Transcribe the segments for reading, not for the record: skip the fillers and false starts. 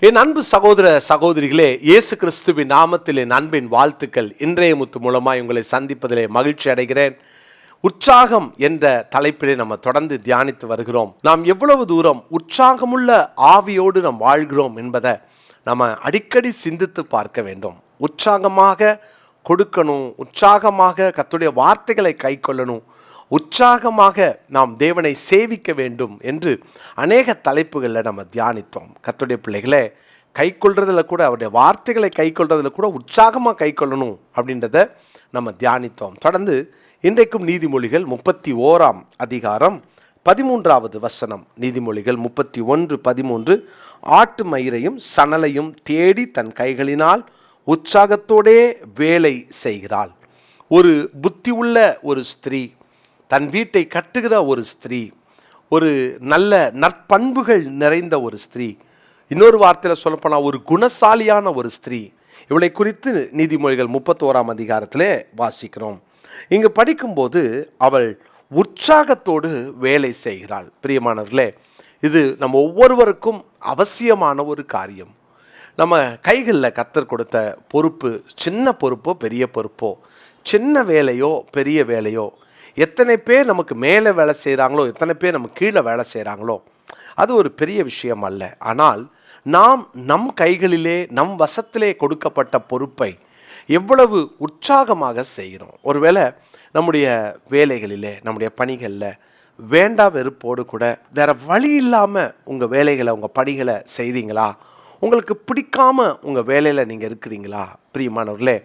என் அன்பு சகோதர சகோதரிகளே, இயேசு கிறிஸ்துவின் நாமத்தில் என் அன்பின் வாழ்த்துக்கள். இன்றைய முத்து மூலமாய் உங்களை சந்திப்பதிலே மகிழ்ச்சி அடைகிறேன். உற்சாகம் என்ற தலைப்பிலே நம்ம தொடர்ந்து தியானித்து வருகிறோம். நாம் எவ்வளவு தூரம் உற்சாகமுள்ள ஆவியோடு நாம் வாழ்கிறோம் என்பதை நம்ம அடிக்கடி சிந்தித்து பார்க்க வேண்டும். உற்சாகமாக கொடுக்கணும், உற்சாகமாக கர்த்தருடைய வார்த்தைகளை கைக்கொள்ளணும், உற்சாகமாக நாம் தேவனை சேவிக்க வேண்டும் என்று அநேக தலைப்புகளில் நம்ம தியானித்தோம். கர்த்தருடைய பிள்ளைகளை கைக்கொள்றதுல கூட, அவருடைய வார்த்தைகளை கைக்கொள்றதுல கூட உற்சாகமாக கைக்கொள்ளணும் அப்படின்றத நம்ம தியானித்தோம். தொடர்ந்து இன்றைக்கும் நீதிமொழிகள் 31 அதிகாரம் 13வது வசனம். நீதிமொழிகள் 31:13, ஆட்டு மயிரையும் சணலையும் தேடி தன் கைகளினால் உற்சாகத்தோடே வேலை செய்கிறாள். ஒரு புத்தி உள்ள ஒரு ஸ்திரீ, தன் வீட்டை கட்டுகிற ஒரு ஸ்திரீ, ஒரு நல்ல நற்பண்புகள் நிறைந்த ஒரு ஸ்திரீ, இன்னொரு வார்த்தையில் சொல்லப்போனால் ஒரு குணசாலியான ஒரு ஸ்திரீ. இவளை குறித்து நீதிமொழிகள் 31 அதிகாரத்திலே வாசிக்கிறோம். இங்கு படிக்கும்போது அவள் உற்சாகத்தோடு வேலை செய்கிறாள். பிரியமானவர்களே, இது நம்ம ஒவ்வொருவருக்கும் அவசியமான ஒரு காரியம். நம்ம கைகளில் கர்த்தர் கொடுத்த பொறுப்பு, சின்ன பொறுப்போ பெரிய பொறுப்போ, சின்ன வேலையோ பெரிய வேலையோ, எத்தனை பேர் நமக்கு மேலே வேலை செய்கிறாங்களோ, எத்தனை பேர் நமக்கு கீழே வேலை செய்கிறாங்களோ, அது ஒரு பெரிய விஷயம் அல்ல. ஆனால் நாம் நம் கைகளிலே, நம் வசத்திலே கொடுக்கப்பட்ட பொறுப்பை எவ்வளவு உற்சாகமாக செய்கிறோம். ஒருவேளை நம்முடைய வேலைகளிலே, நம்முடைய பணிகளில் வேண்டா வெறுப்போடு கூட வேறு வழி இல்லாமல் உங்கள் வேலைகளை, உங்கள் பணிகளை செய்கிறீங்களா? உங்களுக்கு பிடிக்காமல் உங்கள் வேலையில் நீங்கள் இருக்கிறீங்களா? பிரியமானவர்களே,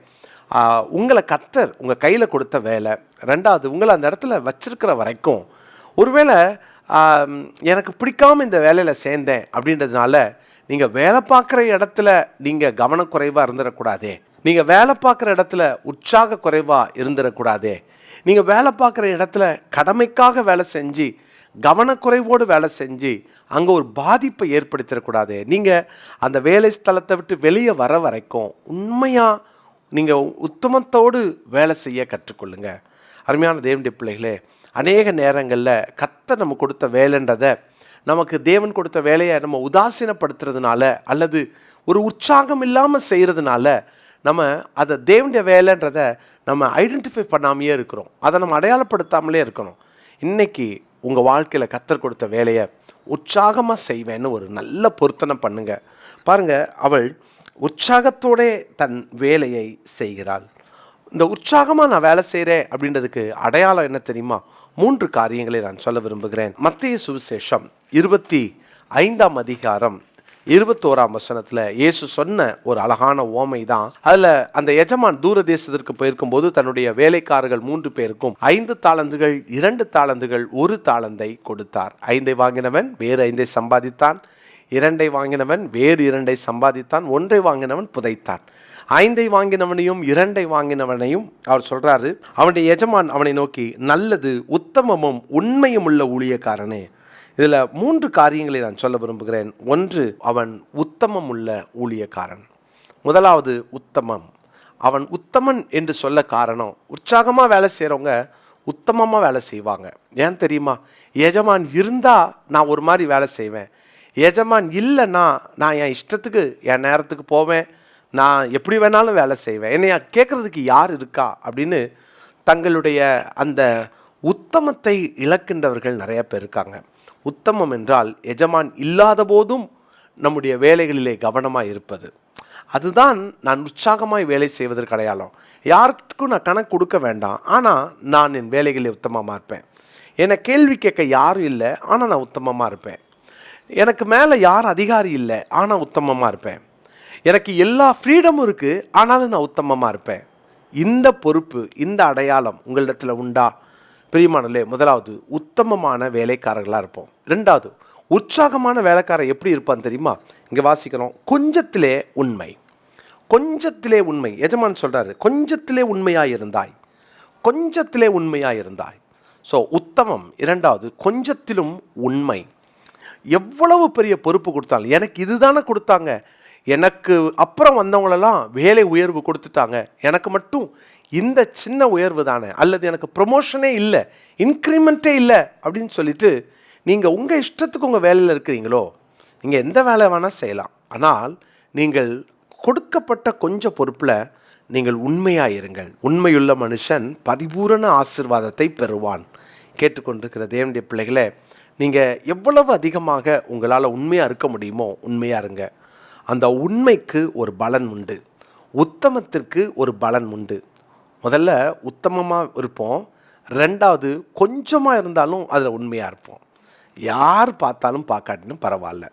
உங்களை கர்த்தர் உங்கள் கையில் கொடுத்த வேலை, ரெண்டாவது உங்களை அந்த இடத்துல வச்சிருக்கிற வரைக்கும், ஒருவேளை எனக்கு பிடிக்காமல் இந்த வேலையில் சேர்ந்தேன் அப்படின்றதுனால நீங்கள் வேலை பார்க்குற இடத்துல நீங்கள் கவனக்குறைவாக இருந்துடக்கூடாதே, நீங்கள் வேலை பார்க்குற இடத்துல உற்சாக குறைவாக இருந்துடக்கூடாதே, நீங்கள் வேலை பார்க்குற இடத்துல கடமைக்காக வேலை செஞ்சு கவனக்குறைவோடு வேலை செஞ்சு அங்கே ஒரு பாதிப்பை ஏற்படுத்திடக்கூடாது. நீங்கள் அந்த வேலை ஸ்தலத்தை விட்டு வெளியே வர வரைக்கும் உண்மையாக நீங்கள் உத்தமத்தோடு வேலை செய்ய கற்றுக்கொள்ளுங்க. அருமையான தேவனுடைய பிள்ளைகளே, அநேக நேரங்களில் கர்த்தர் நம்ம கொடுத்த வேலைன்றதை, நமக்கு தேவன் கொடுத்த வேலையை நம்ம உதாசீனப்படுத்துறதுனால அல்லது ஒரு உற்சாகம் இல்லாமல் செய்கிறதுனால நம்ம அதை தேவனுடைய வேலைன்றதை நம்ம ஐடென்டிஃபை பண்ணாமையே இருக்கிறோம். அதை நம்ம அடையாளப்படுத்தாமலே இருக்கணும். இன்றைக்கி உங்கள் வாழ்க்கையில் கர்த்தர் கொடுத்த வேலையை உற்சாகமாக செய்வேன்னு ஒரு நல்ல பொருத்தனை பண்ணுங்க. பாருங்கள், அவள் உற்சாகத்தோடே தன் வேலையை செய்கிறாள். இந்த உற்சாகமாக நான் வேலை செய்கிறேன் அப்படின்றதுக்கு அடையாளம் என்ன தெரியுமா? 3 காரியங்களை நான் சொல்ல விரும்புகிறேன். மத்தேயு சுவிசேஷம் 25 அதிகாரம் 21 வசனத்தில் இயேசு சொன்ன ஒரு அழகான ஓமை தான். அதில் அந்த எஜமான் தூர தேசத்திற்கு போயிருக்கும்போது தன்னுடைய வேலைக்காரர்கள் 3 பேருக்கும் 5 தாலந்துகள், 2 தாலந்துகள், 1 தாலந்தை கொடுத்தார். 5 வாங்கினவன் வேறு 5 சம்பாதித்தான், 2 வாங்கினவன் வேறு 2 சம்பாதித்தான், 1 வாங்கினவன் புதைத்தான். 5 வாங்கினவனையும் 2 வாங்கினவனையும் அவர் சொல்றாரு, அவனுடைய எஜமான் அவனை நோக்கி, நல்லது உத்தமமும் உண்மையும் உள்ள ஊழியக்காரனே. இதில் 3 காரியங்களை நான் சொல்ல விரும்புகிறேன். 1, அவன் உத்தமம் உள்ள ஊழியக்காரன். முதலாவது உத்தமம். அவன் உத்தமன் என்று சொல்ல காரணம், உற்சாகமாக வேலை செய்கிறவங்க உத்தமமாக வேலை செய்வாங்க. ஏன் தெரியுமா? எஜமான் இருந்தால் நான் ஒரு மாதிரி வேலை செய்வேன், எஜமான் இல்லைன்னா நான் என் இஷ்டத்துக்கு என் நேரத்துக்கு போவேன், நான் எப்படி வேணாலும் வேலை செய்வேன், என்னை கேட்குறதுக்கு யார் இருக்கா அப்படின்னு தங்களுடைய அந்த உத்தமத்தை இழக்கின்றவர்கள் நிறைய பேர் இருக்காங்க. உத்தமம் என்றால் எஜமான் இல்லாத போதும் நம்முடைய வேலைகளிலே கவனமாக இருப்பது. அதுதான் நான் உற்சாகமாய் வேலை செய்வதற்கு அடையாளம். யாருக்கும் நான் கணக்கு கொடுக்க வேண்டாம், ஆனால் நான் என் வேலைகளில் உத்தமமாக இருப்பேன். என்னை கேள்வி கேட்க யாரும் இல்லை, ஆனால் நான் உத்தமமாக இருப்பேன். எனக்கு மேலே யார் அதிகாரி இல்லை, ஆனால் உத்தமமாக இருப்பேன். எனக்கு எல்லா ஃப்ரீடமும் இருக்குது, ஆனாலும் நான் உத்தமமாக இருப்பேன். இந்த பொறுப்பு, இந்த அடையாளம் உங்களிடத்தில் உண்டா? பிரியமானலே, முதலாவது உத்தமமான வேலைக்காரர்களாக இருப்போம். 2வது உற்சாகமான வேலைக்காரர் எப்படி இருப்பான்னு தெரியுமா? இங்கே வாசிக்கிறோம், கொஞ்சத்திலே உண்மை. கொஞ்சத்திலே உண்மை. எஜமான் சொல்கிறாரு, கொஞ்சத்திலே உண்மையாக இருந்தாய், கொஞ்சத்திலே உண்மையாக இருந்தாய். ஸோ உத்தமம். 2வது கொஞ்சத்திலும் உண்மை. எவ்வளவு பெரிய பொறுப்பு கொடுத்தாலும், எனக்கு இதுதானே கொடுத்தாங்க, எனக்கு அப்புறம் வந்தவங்களெல்லாம் வேலை உயர்வு கொடுத்துட்டாங்க, எனக்கு மட்டும் இந்த சின்ன உயர்வு தானே, அல்லது எனக்கு ப்ரொமோஷனே இல்லை, இன்க்ரிமெண்ட்டே இல்லை அப்படின்னு சொல்லிட்டு நீங்கள் உங்கள் இஷ்டத்துக்கு உங்கள் வேலையில் இருக்கிறீங்களோ, நீங்கள் எந்த வேலை வேணால் செய்யலாம். ஆனால் நீங்கள் கொடுக்கப்பட்ட கொஞ்சம் பொறுப்பில் நீங்கள் உண்மையாக இருங்கள். உண்மையுள்ள மனுஷன் பரிபூரண ஆசீர்வாதத்தை பெறுவான். கேட்டுக்கொண்டிருக்கிற தேவனுடைய பிள்ளைகளே, நீங்கள் எவ்வளவு அதிகமாக உங்களால் உண்மையாக இருக்க முடியுமோ உண்மையாக இருங்க. அந்த உண்மைக்கு ஒரு பலன் உண்டு, உத்தமத்திற்கு ஒரு பலன் உண்டு. முதல்ல உத்தமமாக இருப்போம், ரெண்டாவது கொஞ்சமாக இருந்தாலும் அதில் உண்மையாக இருப்போம். யார் பார்த்தாலும் பார்க்காட்டினும் பரவாயில்ல,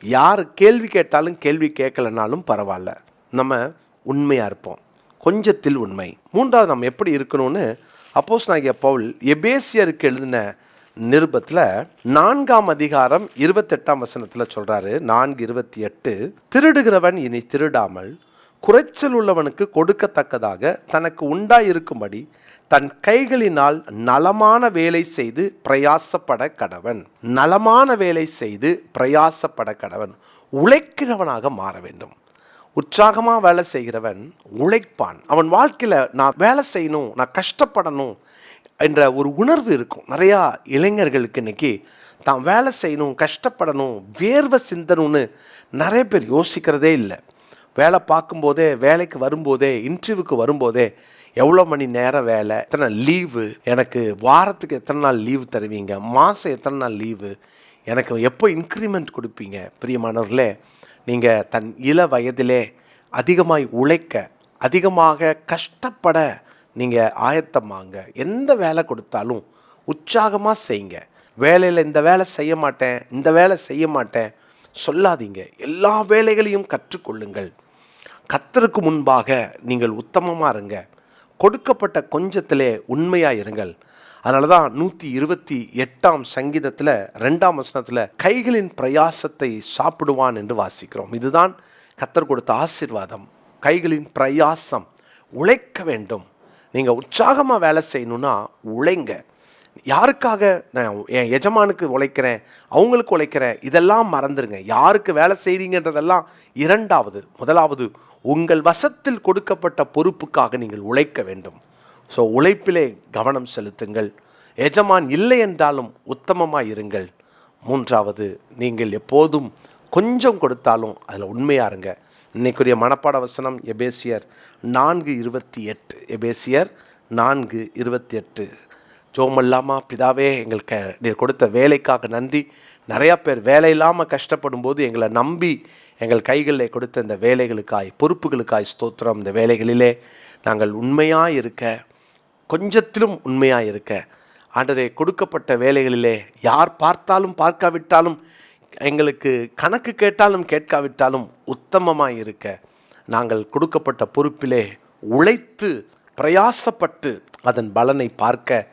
யார் கேள்வி கேட்டாலும் கேள்வி கேட்கலனாலும் பரவாயில்ல, நம்ம உண்மையாக இருப்போம். கொஞ்சத்தில் உண்மை. மூன்றாவது நம்ம எப்படி இருக்கணும்னு அப்போஸ்தலனாகிய பவுல் எபேசியருக்கு எழுதின நிருபத்தில் 4ஆம் அதிகாரம் 28ஆம் வசனத்தில் சொல்கிறாரு. 4:28, திருடுகிறவன் இனி திருடாமல் குறைச்சல் உள்ளவனுக்கு கொடுக்கத்தக்கதாக தனக்கு உண்டாயிருக்கும்படி தன் கைகளினால் நலமான வேலை செய்து பிரயாசப்பட கடவன். நலமான வேலை செய்து பிரயாசப்பட கடவன். உழைக்கிறவனாக மாற வேண்டும். உற்சாகமாக வேலை செய்கிறவன் உழைப்பான். அவன் வாழ்க்கையில் நான் வேலை செய்யணும், நான் கஷ்டப்படணும் என்ற ஒரு உணர்வு இருக்கும். நிறையா இளைஞர்களுக்கு இன்னைக்கு தான் வேலை செய்யணும், கஷ்டப்படணும், வேர்வை சிந்தணும்னு நிறைய பேர் யோசிக்கிறதே இல்லை. வேலை பார்க்கும்போதே, வேலைக்கு வரும்போதே, இன்டர்வியூக்கு வரும்போதே எவ்வளோ மணி நேரம் வேலை, எத்தனை லீவு, எனக்கு வாரத்துக்கு எத்தனை நாள் லீவு தருவீங்க, மாதம் எத்தனை நாள் லீவு, எனக்கு எப்போ இன்க்ரிமெண்ட் கொடுப்பீங்க. பிரியமானவர்களே, நீங்கள் தன் இள வயதிலே அதிகமாய் உழைக்க, அதிகமாக கஷ்டப்பட நீங்கள் ஆயத்தமாங்க. எந்த வேலை கொடுத்தாலும் உற்சாகமாக செய்யுங்க. வேலையில் இந்த வேலை செய்ய மாட்டேன், இந்த வேலை செய்ய மாட்டேன் சொல்லாதீங்க. எல்லா வேலைகளையும் கற்றுக்கொள்ளுங்கள். கர்த்தருக்கு முன்பாக நீங்கள் உத்தமமாக இருங்க. கொடுக்கப்பட்ட கொஞ்சத்திலே உண்மையாக இருங்கள். அதனால தான் 128ஆம் சங்கீதத்தில் 2ஆம் வசனத்தில் கைகளின் பிரயாசத்தை சாப்பிடுவான் என்று வாசிக்கிறோம். இதுதான் கர்த்தர் கொடுத்த ஆசீர்வாதம். கைகளின் பிரயாசம், உழைக்க வேண்டும். நீங்கள் உற்சாகமாக வேலை செய்யணுன்னா உழைங்க. யாருக்காக நான் என் எஜமானுக்கு உழைக்கிறேன், அவங்களுக்கு உழைக்கிறேன், இதெல்லாம் மறந்துடுங்க. யாருக்கு வேலை செய்கிறீங்கன்றதெல்லாம் இரண்டாவது. முதலாவது, உங்கள் வசத்தில் கொடுக்கப்பட்ட பொறுப்புக்காக நீங்கள் உழைக்க வேண்டும். ஸோ உழைப்பிலே கவனம் செலுத்துங்கள். எஜமான் இல்லை என்றாலும் உத்தமமாக இருங்கள். மூன்றாவது, நீங்கள் எப்போதும் கொஞ்சம் கொடுத்தாலும் அதில் உண்மையாக இருங்க. இன்னைக்குரிய மனப்பாட வசனம் எபேசியர் 4:28. எபேசியர் 4:28. ஜோமல்லாமா பிதாவே, எங்களுக்கு நீர் கொடுத்த வேலைக்காக நன்றி. நிறையா பேர் வேலை இல்லாமல் கஷ்டப்படும் போது எங்களை நம்பி எங்கள் கைகளில் கொடுத்த இந்த வேலைகளுக்காய், பொறுப்புகளுக்காய் ஸ்தோத்திரம். இந்த வேலைகளிலே நாங்கள் உண்மையாக இருக்க, கொஞ்சத்திலும் உண்மையாக இருக்க ஆண்டவரே, கொடுக்கப்பட்ட வேலைகளிலே யார் பார்த்தாலும் பார்க்காவிட்டாலும், எங்களுக்கு கணக்கு கேட்டாலும் கேட்காவிட்டாலும் உத்தமமாக இருக்க, நாங்கள் கொடுக்கப்பட்ட பொறுப்பிலே உழைத்து பிரயாசப்பட்டு அதன் பலனை பார்க்க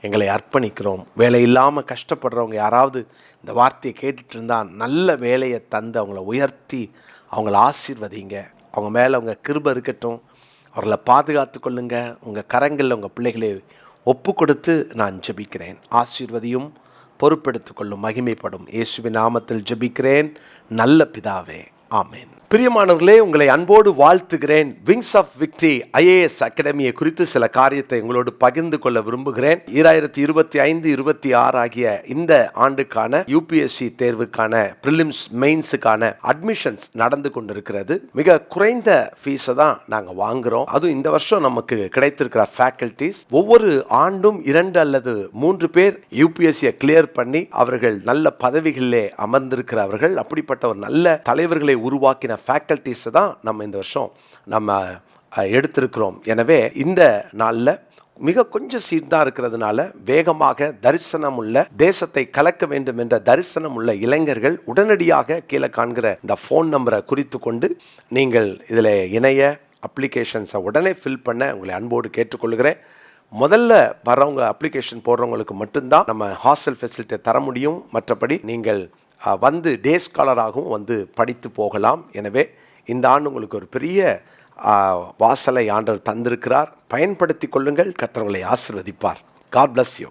எங்களை அர்ப்பணிக்கிறோம். வேலை இல்லாமல் கஷ்டப்படுறவங்க யாராவது இந்த வார்த்தையை கேட்டுட்டு இருந்தால் நல்ல வேலையை தந்து அவங்கள உயர்த்தி அவங்கள ஆசீர்வதிங்க. அவங்க மேலே அவங்க கிருபை இருக்கட்டும். அவர்களை பாதுகாத்து கொள்ளுங்க. உங்கள் கரங்களில் உங்கள் பிள்ளைகளை ஒப்பு கொடுத்து நான் ஜெபிக்கிறேன். ஆசீர்வதியும், பொறுப்பெடுத்து கொள்ளும், மகிமைப்படும். இயேசுவின் நாமத்தில் ஜெபிக்கிறேன் நல்ல பிதாவே, ஆமேன். பிரியமானவர்களே, உங்களை அன்போடு வாழ்த்துகிறேன். விங்ஸ் ஆஃப் விக்டரி IAS அகாடமியை குறித்து சில காரியத்தை உங்களோடு பகிர்ந்து கொள்ள விரும்புகிறேன். 2025-26 ஆகிய இந்த ஆண்டுக்கான UPSC தேர்வுக்கான ப்ரிலிம்ஸ் மெயின்ஸுக்கான அட்மிஷன்ஸ் நடந்து கொண்டிருக்கிறது. மிக குறைந்த ஃபீஸை தான் நாங்கள் வாங்குகிறோம். அதுவும் இந்த வருஷம் நமக்கு கிடைத்திருக்கிற ஃபேக்கல்டிஸ் ஒவ்வொரு ஆண்டும் 2 அல்லது 3 பேர் UPSCயை கிளியர் பண்ணி அவர்கள் நல்ல பதவிகளிலே அமர்ந்திருக்கிறவர்கள். அப்படிப்பட்ட ஒரு நல்ல தலைவர்களை உருவாக்கின ஃபேக்கல்டிஸ் தான் நம்ம இந்த வருஷம் நம்ம எடுத்திருக்கிறோம். எனவே இந்த நாளில் மிக கொஞ்சம் சீட் தான் இருக்கிறதுனால வேகமாக தரிசனம் உள்ள, தேசத்தை கலக்க வேண்டும் என்ற தரிசனம் உள்ள இளைஞர்கள் உடனடியாக கீழே காண்கிற இந்த ஃபோன் நம்பரை குறித்து கொண்டு நீங்கள் இதில் இணைய அப்ளிகேஷன்ஸை உடனே ஃபில் பண்ண உங்களை அன்போடு கேட்டுக்கொள்கிறேன். முதல்ல வரவங்க அப்ளிகேஷன் போடுறவங்களுக்கு மட்டும்தான் நம்ம ஹாஸ்டல் ஃபெசிலிட்டியை தர முடியும். மற்றபடி நீங்கள் வந்து டே ஸ்காலராகவும் வந்து படித்து போகலாம். எனவே இந்த ஆண்டு உங்களுக்கு ஒரு பெரிய வாசலை ஆண்டவர் தந்திருக்கிறார். பயன்படுத்தி கொள்ளுங்கள். கர்த்தர் உங்களை ஆசீர்வதிப்பார். God bless you.